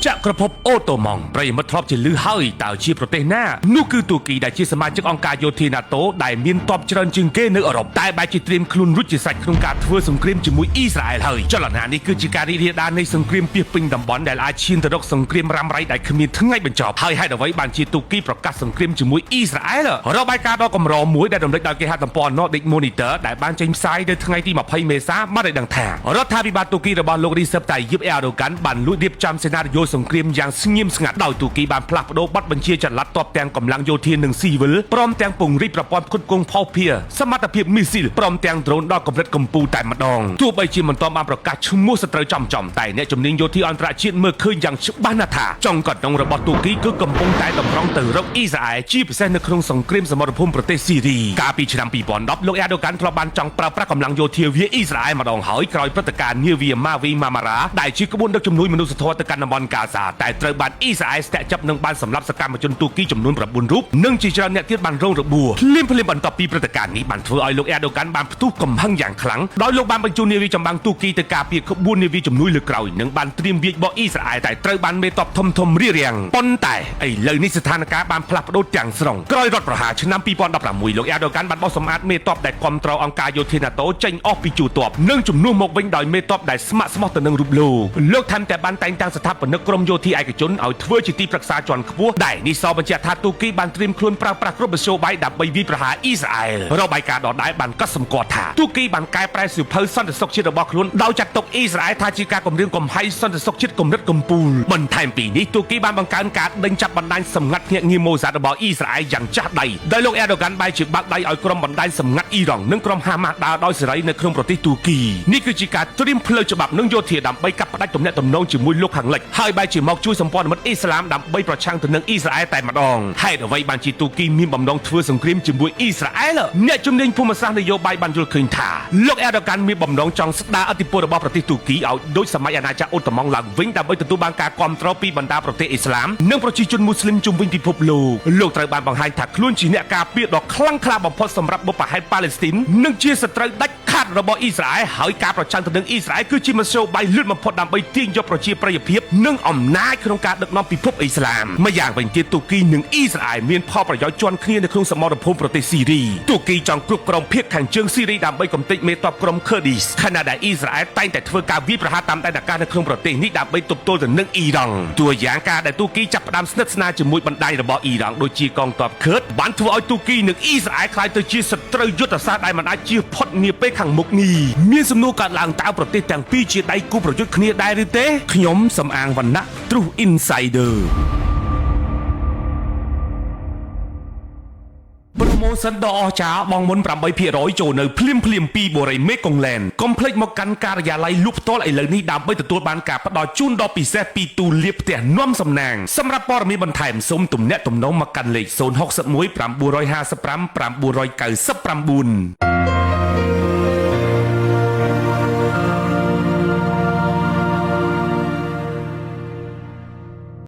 จักรภพโอโตมองប្រិយមិត្តធ្លាប់ជាលឺហើយតើជាប្រទេសណានោះគឺទូគីដែលជាសមាជិកអង្គការយោធា NATO ដែលមានទ័ពច្រើនជាងគេនៅអឺរ៉ុបតែបែរជាត្រៀមខ្លួនរួចជាសាច់ក្នុងការធ្វើសង្គ្រាមជាមួយអ៊ីស្រាអែលហើយចលនានេះគឺជាការរីករាលដាលនៃសង្គ្រាមពាសពេញតំបន់ដែលអាចឈានទៅរកសង្គ្រាមរ៉ាំរ៉ៃដែលគ្មានថ្ងៃបញ្ចប់ហើយហេតុអ្វីបានជាទូគីប្រកាសសង្គ្រាមជាមួយអ៊ីស្រាអែលរបាយការណ៍ដ៏កម្រមួយដែលរំលេចដោយគេហទំព័រ Nordic Monitor ដែលបានចេញផ្សាយនៅថ្ងៃទី20 មេសាបានឲ្យដឹងថារដ្ឋាភិបាលទូគីរបស់លោក Recep Tayyip Erdogan បានលួចរៀបចំសេណារីយ៉ូសង្គ្រាមយ៉ាងស្ងៀមស្ងាត់ដោយទូគីបានផ្លាស់ប្ដូរប័ណ្ណបញ្ជាចល័តទ័ពទាំងកម្លាំងយោធានិងស៊ីវិលព្រមទាំងពង្រីកប្រព័ន្ធផ្គត់ផ្គង់ភស្តុភារសមត្ថភាពមីស៊ីលព្រមទាំងដ្រូនដល់កម្រិតកំពូលតែម្ដងទោះបីជាមិនទាន់បានប្រកាសឈ្មោះសត្រូវចំតែអ្នកជំនាញយោធាអន្តរជាតិមើលឃើញយ៉ាងច្បាស់ណាស់ថាចុងកណ្ដុងរបស់ទូគីគឺកំពុងតែតម្រង់ទៅរកអ៊ីស្រាអែលជាពិសេសនៅក្នុងសង្គ្រាមសមរភូមិប្រទេសស៊ីរីកាលពីឆ្នាំ2010លោក Erdogan ធ្លាប់បានចង់ប្រើប្រាស់កម្លាំងយោធាវាអ៊ីស្រាអែលម្ដងហើយក្រោយព្រឹត្តិការណ៍នាវាម៉ាវីម៉ាម៉ារ៉ាដែលជាក្បួនដឹកជំនួយមនុស្សធម៌ទៅកាន់តំបន់កាហ្សាតែត្រូវបានអ៊ីស្រាអែលស្ទាក់ចាប់និងបានសម្លាប់សកម្មជនទូគីចំនួន9រូបនិងជាច្រើនអ្នកទៀតបានរងរបួសភ្លាមបន្ទាប់ពីព្រឹត្តិការណ៍នេះបានធ្វើឲ្យលោក Erdogan បានផ្ទុះកំហឹងយ៉ាងខ្លាំងដោយលោកបានបញ្ជូននាវាចម្បាំងទូគីទៅការពារក្បួននាវាជំនួយលើក្រោយនិងបានត្រៀមវាយបកអ៊ីស្រាអែលតែត្រូវបានមេតបធំរារាំងប៉ុន្តែឥឡូវនេះស្ថានភាពបានផ្លាស់ប្ដូរទាំងស្រុងក្រោយរដ្ឋប្រហារឆ្នាំ2016លោក Erdogan បានបោះសម្អាតមេតបដែលគ្រប់គ្រងអង្គការយោធា NATO ចេញអស់ពីជួរទ័ពនិងជំនួសមកវិញដោយមេតបដែលស្ម័គ្រស្មោះទៅនឹងរូបលោកថែមទាំងបានតែងតាំងស្ថាបនិកក្រុមយោធាឯកជនឲ្យធ្វើជាទីប្រឹក្សាជាន់ខ្ពស់ដែលនេះសបញ្ជាក់ថាទូគីបានត្រៀមខ្លួនប្រើប្រាស់គ្រប់មធ្យោបាយដើម្បីវាយប្រហារអ៊ីស្រាអែលរបាយការណ៍ដដែលបានកត់សម្គាល់ថាទូគីបានកែប្រែសៀវភៅសន្តិសុខជាតិរបស់ខ្លួនដោយចាត់ទុកអ៊ីស្រាអែលថាជាការគំរាមកំហែងសន្តិសុខជាតិកម្រិតកំពូលបន្ថែមពីនេះទូគីបានបង្កើនការដេញចាប់បណ្ដាញសម្ងាត់ភ្នាក់ងារម៉ូសាដរបស់អ៊ីស្រាអែលយ៉ាងចាស់ដៃដោយលោក Erdogan បែរជាបាក់ដៃឲ្យក្រុមបណ្ដាញសម្ងាត់អ៊ីរ៉ង់និងក្រុមហាម៉ាស់ដើរដោយសេរីនៅក្នុងប្រទេសទូគីនេះគឺជាការត្រៀមផ្លូវច្បាប់និងយោធាដើម្បីកាត់ផ្តាច់ទំនាក់ទំនងជាមួយលោកខាងលិចហើយបែរជាមកជួយសម្ព័ន្ធមិត្តអ៊ីស្លាមដើម្បីប្រឆាំងទៅនឹងអ៊ីស្រាអែលតែម្ដងហេតុអ្វីបានជាទូគីមានបំណងធ្វើសង្គ្រាមជាមួយអ៊ីស្រាអែលអ្នកជំនាញភូមិសាស្ត្រនយោបាយបានយល់ឃើញថាលោក Erdogan មានបំណងចង់ស្ដារឥទ្ធិពលរបស់ប្រទេសទូគីឲ្យដូចសម័យអាណាចក្រអូតូម៉ង់ឡើងវិញដើម្បីទទួលបានការគាំទ្រពីបណ្ដាប្រទេសអ៊ីស្លាមនិងប្រជាជនមូស្លីមជុំវិញពិភពលោកត្រូវបានបង្ហាញថាខ្លួនជាអ្នកការពារដ៏ខ្លាំងក្លាបំផុតសម្រាប់បុព្វហេតុប៉ាឡេស្ទីននិងជាសត្រូវដាច់ខាតរបស់អ៊ីស្រាអែលហើយការប្រឆាំងទៅនឹងអ៊ីស្រាអែលគឺជាមធ្យោបាយលឿនបំផុតដើម្បីទាញយកប្រជាប្រិយភាពនិងអំណាចក្នុងការដឹកនាំពិភពអ៊ីស្លាមម្យ៉ាងវិញទៀតទូគីនិងអ៊ីស្រាអែលមានផលប្រយោជន៍ជាន់គ្នានៅក្នុងសមរភូមិប្រទេសស៊ីរីទូគីចង់គ្រប់គ្រងភាគខាងជើងស៊ីរីដើម្បីកំទេចមេតបក្រុម Kurdish ខណៈដែលអ៊ីស្រាអែលតែងតែធ្វើការវាយប្រហារតាមដែនអាកាសនៅក្នុងប្រទេសនេះដើម្បីទប់ទល់ទៅនឹងអ៊ីរ៉ង់តួយ៉ាងការដែលទូគីចាប់ផ្ដើមស្និទ្ធស្នាលជាមួយបណ្ដាញរបស់អ៊ីរ៉ង់ដូចជាកងទ័ព Kurd បានធ្វើឲ្យទូគីនិងអ៊ីស្រាអែលក្លាយទៅជាសត្រូវយុទ្ធសាស្ត្រដែលមិនអាចជៀសផុតនាពេលខាងមុខនេះមានសំណួរកើតឡើងតើប្រទេសទាំងពីរជាដៃគូប្រយុទ្ធគ្នាដែរឬទេខ្ញុំសំអាងវណ្ណៈ True Insiderប្រូម៉ូសិនដ៏អស្ចារ្យបងមុន 8% ចូលនៅភ្លាមពីបូរីមេកុងឡែនកុំភ្លេចមកកាន់ការិយាល័យលក់ផ្ទាល់ឥឡូវនេះដើម្បីទទួលបានការផ្ដល់ជូនដ៏ពិសេសពីទូលាបផ្ទះនាំសំណាងសម្រាប់ព័ត៌មានបន្ថែមសូមទំនាក់ទំនងមកកាន់លេខ061 955 999